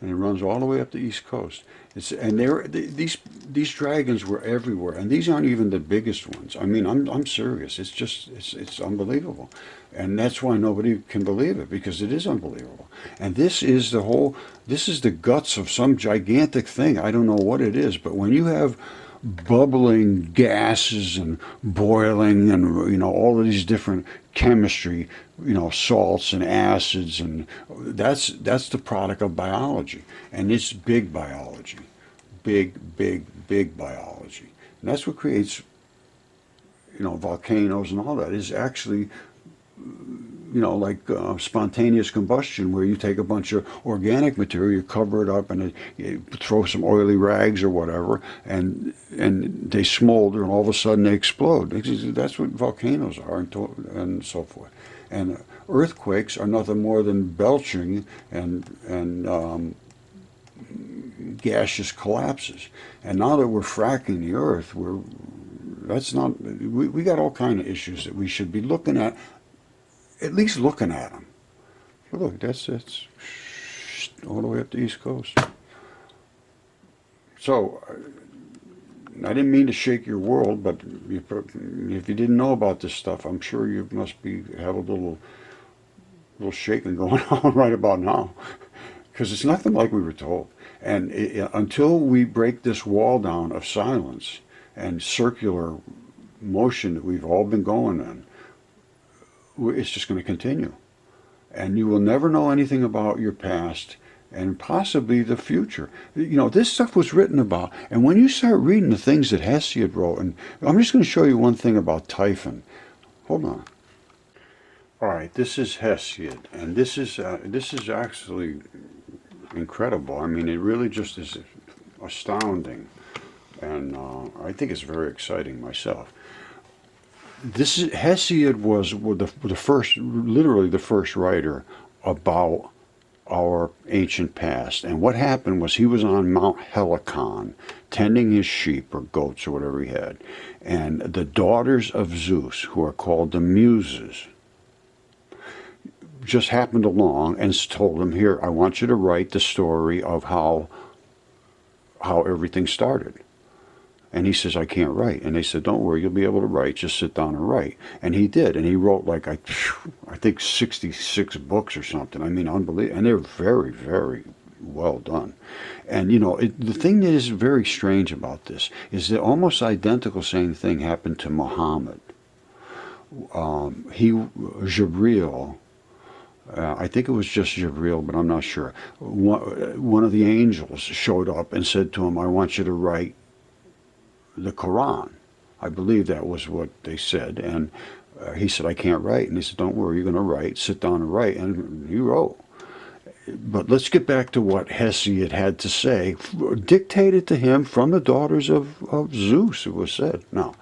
and it runs all the way up the East Coast. These dragons were everywhere, and these aren't even the biggest ones. I mean, I'm serious. It's unbelievable, and that's why nobody can believe it, because it is unbelievable. And this is the guts of some gigantic thing. I don't know what it is, but when you have bubbling gases and boiling and all of these different chemistry, salts and acids, and that's the product of biology, and it's big biology, big biology, and that's what creates volcanoes and all that. Is actually like spontaneous combustion, where you take a bunch of organic material, you cover it up, and you throw some oily rags or whatever, and they smolder, and all of a sudden they explode. That's what volcanoes are, and so forth. And earthquakes are nothing more than belching and gaseous collapses. And now that we're fracking the earth, we got all kind of issues that we should be looking at least looking at them. Look, that's all the way up the East Coast. So, I didn't mean to shake your world, but if you didn't know about this stuff, I'm sure you must have a little shaking going on right about now, because it's nothing like we were told. And until we break this wall down of silence and circular motion that we've all been going in, it's just going to continue. And you will never know anything about your past and possibly the future. This stuff was written about. And when you start reading the things that Hesiod wrote, and I'm just going to show you one thing about Typhon. Hold on. All right, this is Hesiod, and this is actually incredible. I mean, it really just is astounding, and I think it's very exciting myself. Hesiod was the first, literally the first writer about our ancient past. And what happened was he was on Mount Helicon tending his sheep or goats or whatever he had. And the daughters of Zeus, who are called the Muses, just happened along and told him, here, I want you to write the story of how everything started. And he says, I can't write. And they said, don't worry, you'll be able to write. Just sit down and write. And he did. And he wrote I think 66 books or something. I mean, unbelievable. And they're very, very well done. And, the thing that is very strange about this is the almost identical same thing happened to Muhammad. Jibril, I think it was just Jibril, but I'm not sure. One of the angels showed up and said to him, I want you to write the Quran. I believe that was what they said. And he said, I can't write. And he said, don't worry, you're going to write. Sit down and write. And he wrote. But let's get back to what Hesiod had to say, dictated to him from the daughters of Zeus, it was said. Now,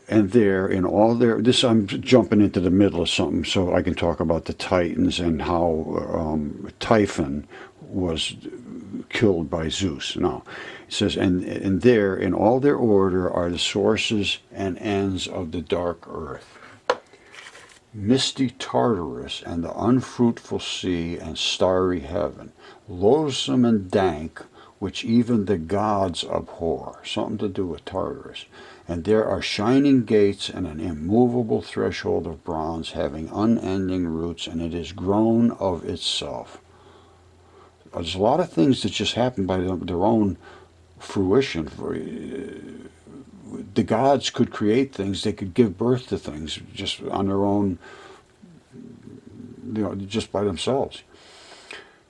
and there, in all their, I'm jumping into the middle of something so I can talk about the Titans and how Typhon was killed by Zeus. Now, it says, and there, in all their order, are the sources and ends of the dark earth. Misty Tartarus and the unfruitful sea and starry heaven, loathsome and dank, which even the gods abhor. Something to do with Tartarus. And there are shining gates and an immovable threshold of bronze having unending roots, and it is grown of itself. There's a lot of things that just happen by their own fruition. The gods could create things, they could give birth to things just on their own, just by themselves.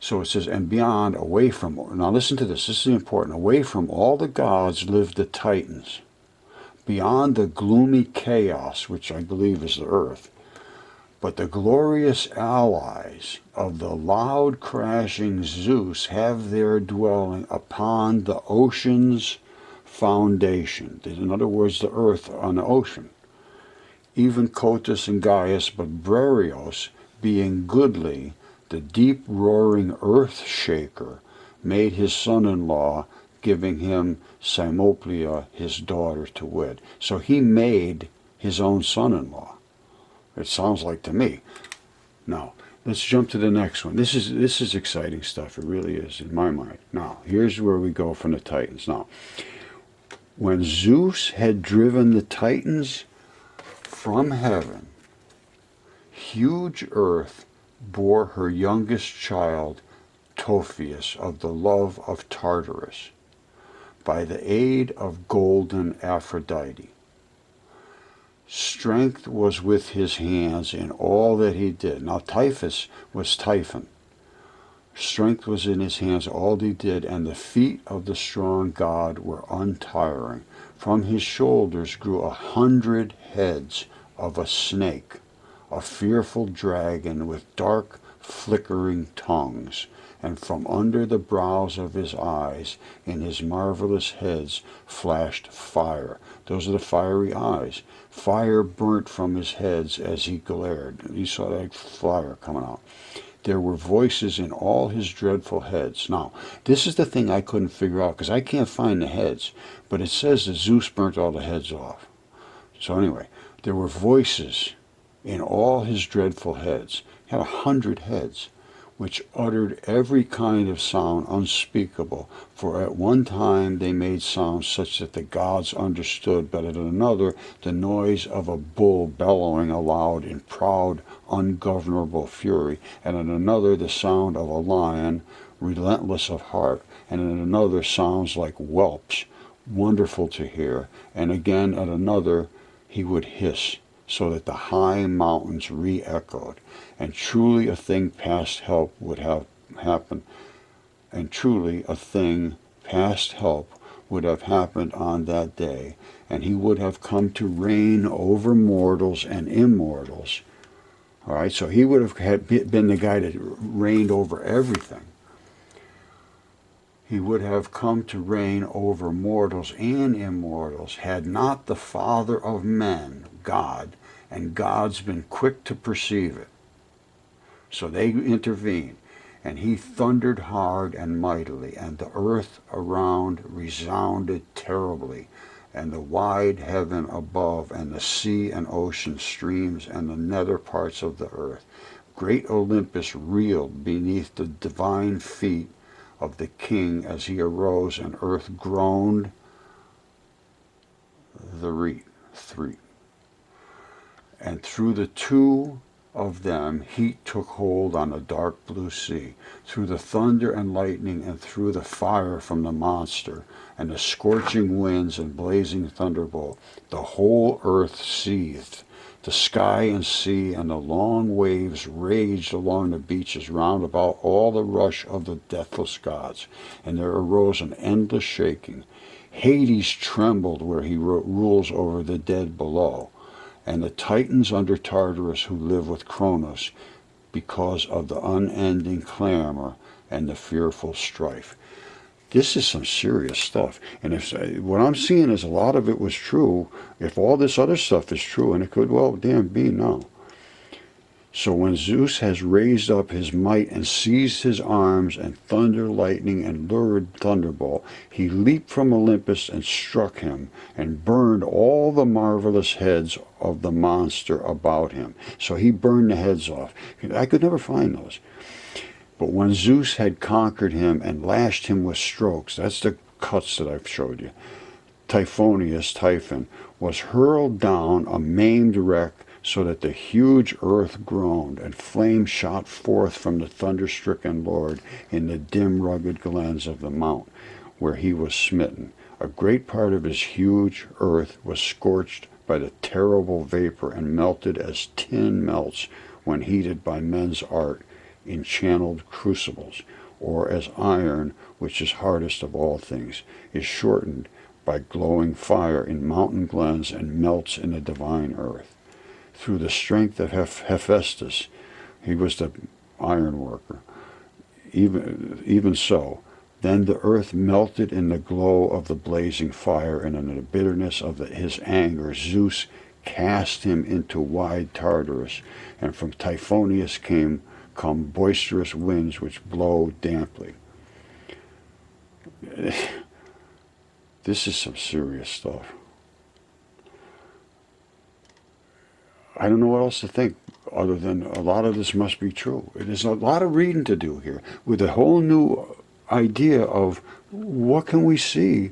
So it says, and beyond, away from, now listen to this is important, away from all the gods live the Titans. Beyond the gloomy chaos, which I believe is the earth, but the glorious allies of the loud crashing Zeus have their dwelling upon the ocean's foundation. In other words, the earth on the ocean. Even Cotus and Gaius, but Briareos, being goodly, the deep roaring earth shaker, made his son-in-law, giving him Simoplia, his daughter, to wed. So he made his own son-in-law. It sounds like to me. Now let's jump to the next one. This is exciting stuff. It really is in my mind. Now, here's where we go from the Titans. Now, when Zeus had driven the Titans from heaven, huge earth bore her youngest child, Topheus, of the love of Tartarus, by the aid of golden Aphrodite. Strength was with his hands in all that he did. Now Typhus was Typhon. Strength was in his hands all he did, and the feet of the strong god were untiring. From his shoulders grew 100 heads of a snake, a fearful dragon with dark, flickering tongues, and from under the brows of his eyes in his marvelous heads flashed fire. Those are the fiery eyes. Fire burnt from his heads as he glared. You saw that fire coming out. There were voices in all his dreadful heads. Now, this is the thing I couldn't figure out, because I can't find the heads, but it says that Zeus burnt all the heads off. So anyway, there were voices in all his dreadful heads. He had 100 heads, which uttered every kind of sound unspeakable, for at one time they made sounds such that the gods understood, but at another the noise of a bull bellowing aloud in proud, ungovernable fury, and at another the sound of a lion, relentless of heart, and at another sounds like whelps, wonderful to hear, and again at another he would hiss, so that the high mountains re-echoed. And truly a thing past help would have happened. And truly a thing past help would have happened on that day, and he would have come to reign over mortals and immortals. All right, so he would have been the guy that reigned over everything. He would have come to reign over mortals and immortals, had not the Father of men, God, and gods been quick to perceive it. So they intervened, and he thundered hard and mightily, and the earth around resounded terribly, and the wide heaven above, and the sea and ocean streams, and the nether parts of the earth. Great Olympus reeled beneath the divine feet of the king as he arose, and earth groaned three. And through the two of them heat took hold on the dark blue sea, through the thunder and lightning, and through the fire from the monster, and the scorching winds and blazing thunderbolt. The whole earth seethed. The sky and sea and the long waves raged along the beaches round about all the rush of the deathless gods, and there arose an endless shaking. Hades trembled where he rules over the dead below, and the Titans under Tartarus who live with Kronos, because of the unending clamor and the fearful strife. This is some serious stuff. And if what I'm seeing is a lot of it was true, if all this other stuff is true, and it could well damn be now. So when Zeus has raised up his might and seized his arms and thunder, lightning, and lurid thunderbolt, he leaped from Olympus and struck him and burned all the marvelous heads of the monster about him. So he burned the heads off. I could never find those. But when Zeus had conquered him and lashed him with strokes, that's the cuts that I've showed you, Typhon, was hurled down a maimed wreck, so that the huge earth groaned, and flame shot forth from the thunder-stricken Lord in the dim rugged glens of the mount where he was smitten. A great part of his huge earth was scorched by the terrible vapor and melted as tin melts when heated by men's art in channeled crucibles, or as iron, which is hardest of all things, is shortened by glowing fire in mountain glens and melts in the divine earth. Through the strength of Hephaestus, he was the iron worker, even so, then the earth melted in the glow of the blazing fire, and in the bitterness of his anger Zeus cast him into wide Tartarus, and from Typhonius come boisterous winds which blow damply. This is some serious stuff. I don't know what else to think other than a lot of this must be true. There's a lot of reading to do here with a whole new idea of what can we see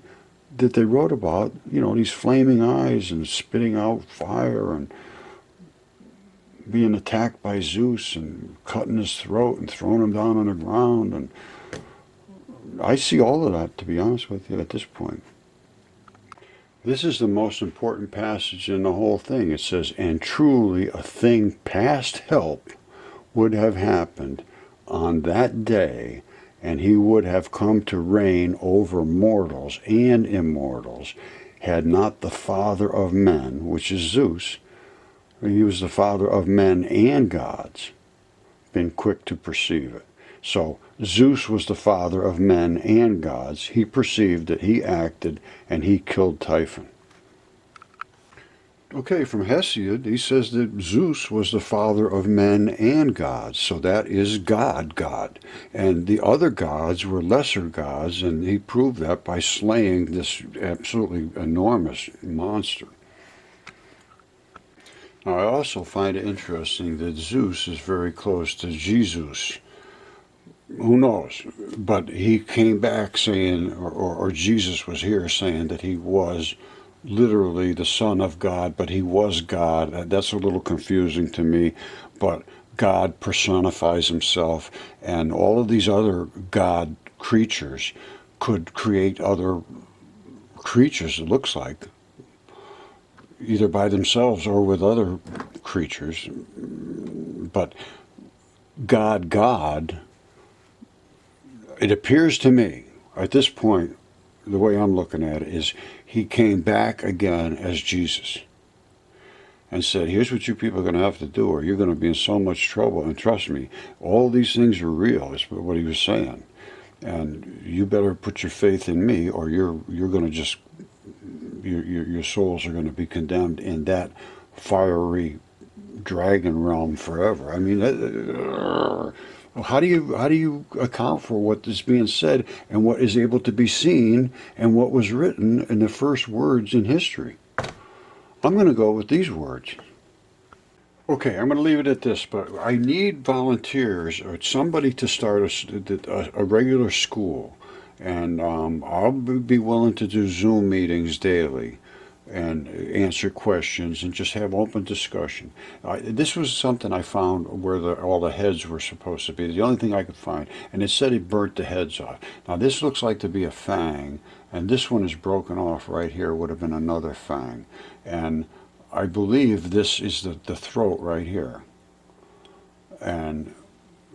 that they wrote about, these flaming eyes and spitting out fire and being attacked by Zeus and cutting his throat and throwing him down on the ground. And I see all of that, to be honest with you, at this point. This is the most important passage in the whole thing. It says, and truly a thing past help would have happened on that day, and he would have come to reign over mortals and immortals, had not the father of men, which is Zeus, he was the father of men and gods, been quick to perceive it. So Zeus was the father of men and gods. He perceived it, he acted, and he killed Typhon. Okay, from Hesiod, he says that Zeus was the father of men and gods. So that is God. And the other gods were lesser gods, and he proved that by slaying this absolutely enormous monster. Now, I also find it interesting that Zeus is very close to Jesus. Who knows? But he came back saying, or Jesus was here saying that he was literally the Son of God, but he was God. That's a little confusing to me, but God personifies himself, and all of these other God creatures could create other creatures, it looks like, either by themselves or with other creatures. But God, it appears to me, at this point, the way I'm looking at it is he came back again as Jesus and said, here's what you people are going to have to do, or you're going to be in so much trouble. And trust me, all these things are real, is what he was saying. And you better put your faith in me, or you're going to just, your souls are going to be condemned in that fiery dragon realm forever. I mean, how do you account for what is being said and what is able to be seen and what was written in the first words in history? I'm going to go with these words. Okay, I'm going to leave it at this, but I need volunteers or somebody to start a regular school, and I'll be willing to do Zoom meetings daily and answer questions and just have open discussion. This was something I found where all the heads were supposed to be. The only thing I could find, and it said he burnt the heads off. Now this looks like to be a fang, and this one is broken off right here, would have been another fang. And I believe this is the throat right here. And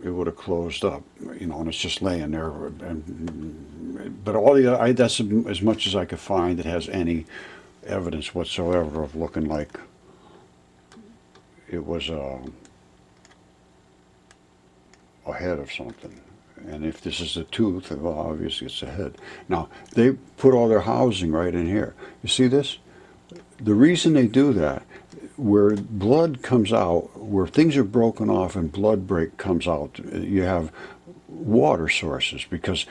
it would have closed up, and it's just laying there. But that's as much as I could find that has any evidence whatsoever of looking like it was a head of something. And if this is a tooth, well, obviously it's a head. Now, they put all their housing right in here. You see this? The reason they do that, where blood comes out, where things are broken off and blood comes out, you have water sources, because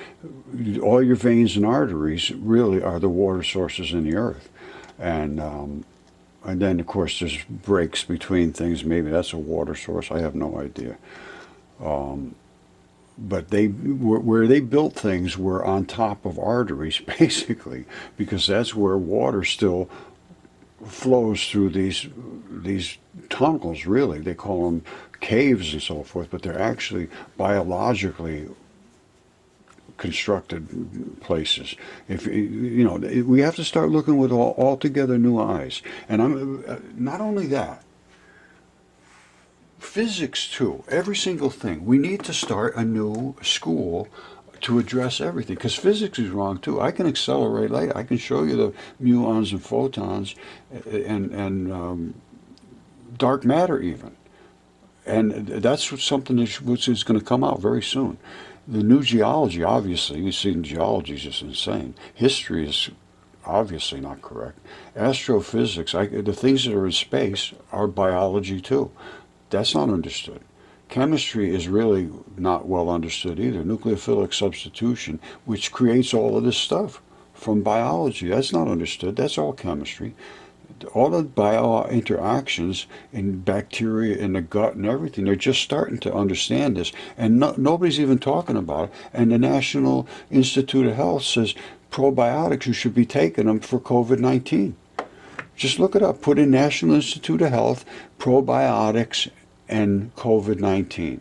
all your veins and arteries really are the water sources in the earth. And then, of course, there's breaks between things. Maybe that's a water source. I have no idea. But where they built things were on top of arteries, basically, because that's where water still flows through these tunnels, really. They call them caves and so forth, but they're actually biologically constructed places. If we have to start looking with altogether new eyes. And I'm not only that, physics too. Every single thing. We need to start a new school to address everything, because physics is wrong too. I can accelerate light. I can show you the muons and photons and dark matter even. And that's something which is going to come out very soon. The new geology, obviously, you see, geology is just insane. History is obviously not correct. Astrophysics, the things that are in space are biology too. That's not understood. Chemistry is really not well understood either. Nucleophilic substitution, which creates all of this stuff from biology, that's not understood. That's all chemistry. all the bio interactions in bacteria in the gut and everything, they're just starting to understand this. And nobody's even talking about it. And the National Institute of Health says probiotics, you should be taking them for COVID-19. Just look it up. Put in National Institute of Health, probiotics, and COVID-19.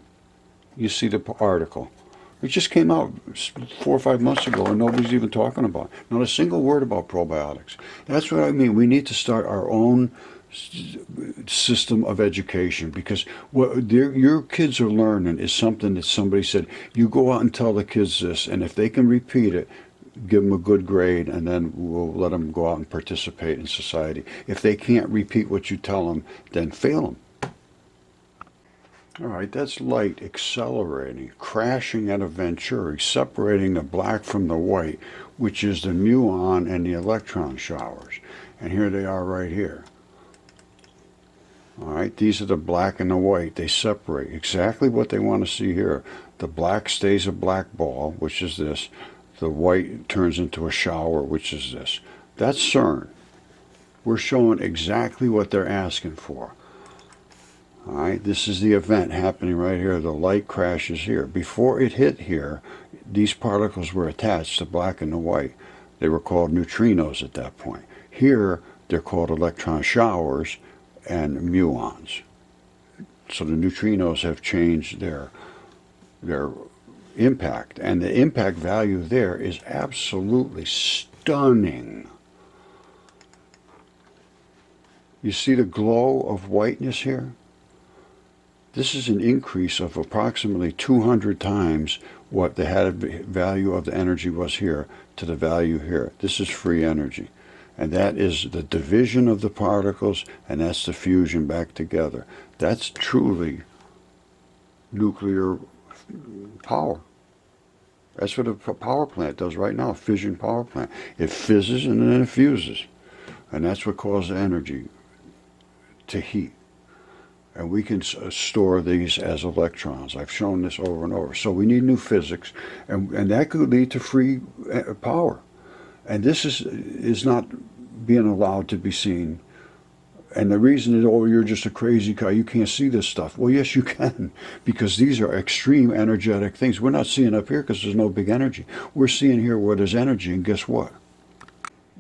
You see the article. It just came out 4 or 5 months ago, and nobody's even talking about it. Not a single word about probiotics. That's what I mean. We need to start our own system of education, because what your kids are learning is something that somebody said. You go out and tell the kids this, and if they can repeat it, give them a good grade, and then we'll let them go out and participate in society. If they can't repeat what you tell them, then fail them. All right, that's light accelerating, crashing at a Venturi, separating the black from the white, which is the muon and the electron showers. And here they are right here. All right, these are the black and the white. They separate exactly what they want to see here. The black stays a black ball, which is this. The white turns into a shower, which is this. That's CERN. We're showing exactly what they're asking for. All right, this is the event happening right here. The light crashes here. Before it hit here, these particles were attached, the black and the white. They were called neutrinos at that point. Here, they're called electron showers and muons. So the neutrinos have changed their impact, and the impact value there is absolutely stunning. You see the glow of whiteness here? This is an increase of approximately 200 times what the value of the energy was here to the value here. This is free energy. And that is the division of the particles, and that's the fusion back together. That's truly nuclear power. That's what a power plant does right now, a fission power plant. It fizzes and then it fuses. And that's what causes energy to heat. And we can store these as electrons. I've shown this over and over. So we need new physics, and that could lead to free power. And this is not being allowed to be seen. And the reason is, oh, you're just a crazy guy, you can't see this stuff. Well, yes, you can, because these are extreme energetic things. We're not seeing up here because there's no big energy. We're seeing here where there's energy, and guess what?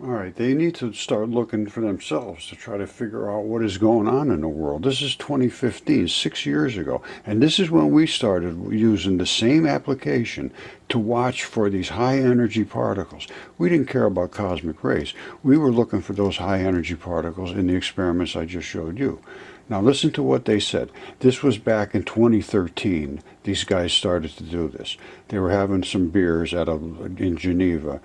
All right, they need to start looking for themselves to try to figure out what is going on in the world. This is 2015, 6 years ago. And this is when we started using the same application to watch for these high energy particles. We didn't care about cosmic rays. We were looking for those high energy particles in the experiments I just showed you. Now listen to what they said. This was back in 2013. These guys started to do this. They were having some beers in Geneva.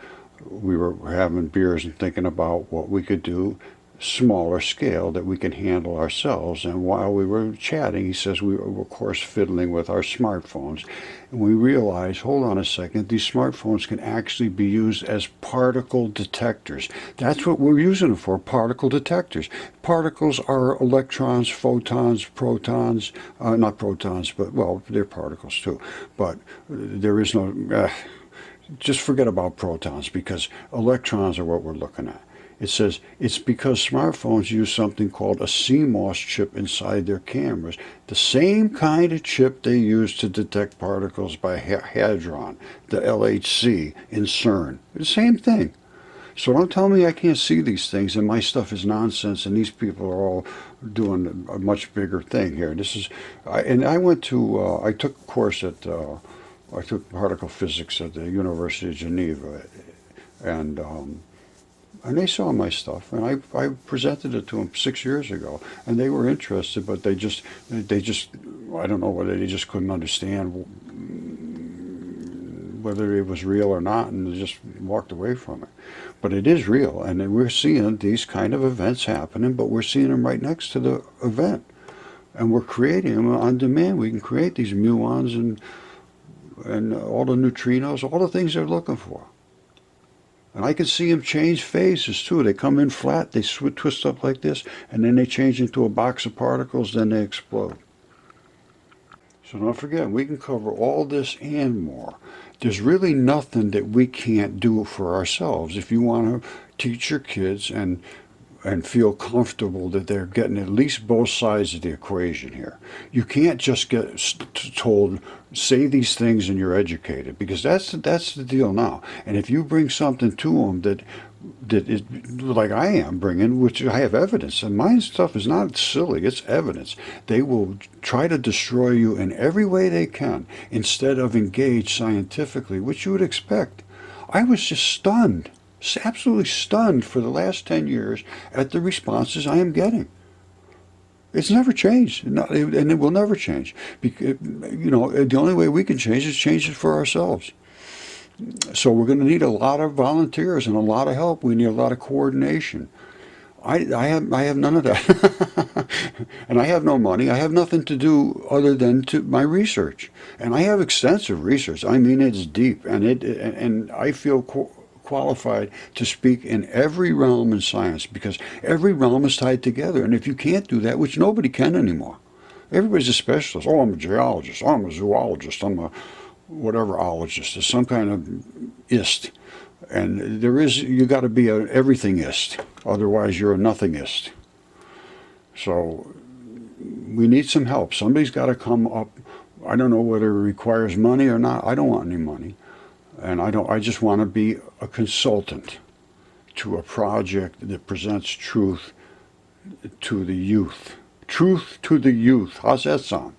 We were having beers and thinking about what we could do smaller scale that we can handle ourselves. And while we were chatting, he says we were, of course, fiddling with our smartphones. And we realized, hold on a second, these smartphones can actually be used as particle detectors. That's what we're using them for, particle detectors. Particles are electrons, photons, protons, not protons, but, well, they're particles too. But there is no... just forget about protons, because electrons are what we're looking at. It says it's because smartphones use something called a CMOS chip inside their cameras, the same kind of chip they use to detect particles by Hadron, the LHC in CERN. The same thing. So don't tell me I can't see these things and my stuff is nonsense and these people are all doing a much bigger thing here. This is, and I went to, I took a course at, I took particle physics at the University of Geneva, and they saw my stuff, and I presented it to them 6 years ago, and they were interested, but they just I don't know whether they just couldn't understand whether it was real or not, and they just walked away from it. But it is real, and we're seeing these kind of events happening, but we're seeing them right next to the event, and we're creating them on demand. We can create these muons and all the neutrinos, all the things they're looking for. And I can see them change phases too. They come in flat, they twist up like this, and then they change into a box of particles, then they explode. So don't forget, we can cover all this and more. There's really nothing that we can't do for ourselves. If you want to teach your kids and and feel comfortable that they're getting at least both sides of the equation here. You can't just get told, say these things and you're educated, because that's the deal now. And if you bring something to them that is like I am bringing, which I have evidence, and my stuff is not silly, it's evidence. They will try to destroy you in every way they can instead of engage scientifically, which you would expect. I was just stunned, absolutely stunned for the last 10 years at the responses I am getting. It's never changed, and it will never change. Because, the only way we can change is change it for ourselves. So we're going to need a lot of volunteers and a lot of help. We need a lot of coordination. I have none of that. And I have no money. I have nothing to do other than to my research. And I have extensive research. I mean, it's deep. And I feel qualified to speak in every realm in science, because every realm is tied together. And if you can't do that, which nobody can anymore, everybody's a specialist. Oh, I'm a geologist. Oh, I'm a zoologist. I'm a whatever ologist. Is some kind of ist. And you got to be an everythingist. Otherwise, you're a nothingist. So we need some help. Somebody's got to come up. I don't know whether it requires money or not. I don't want any money. And I just want to be a consultant to a project that presents truth to the youth. Truth to the youth. How's that sound?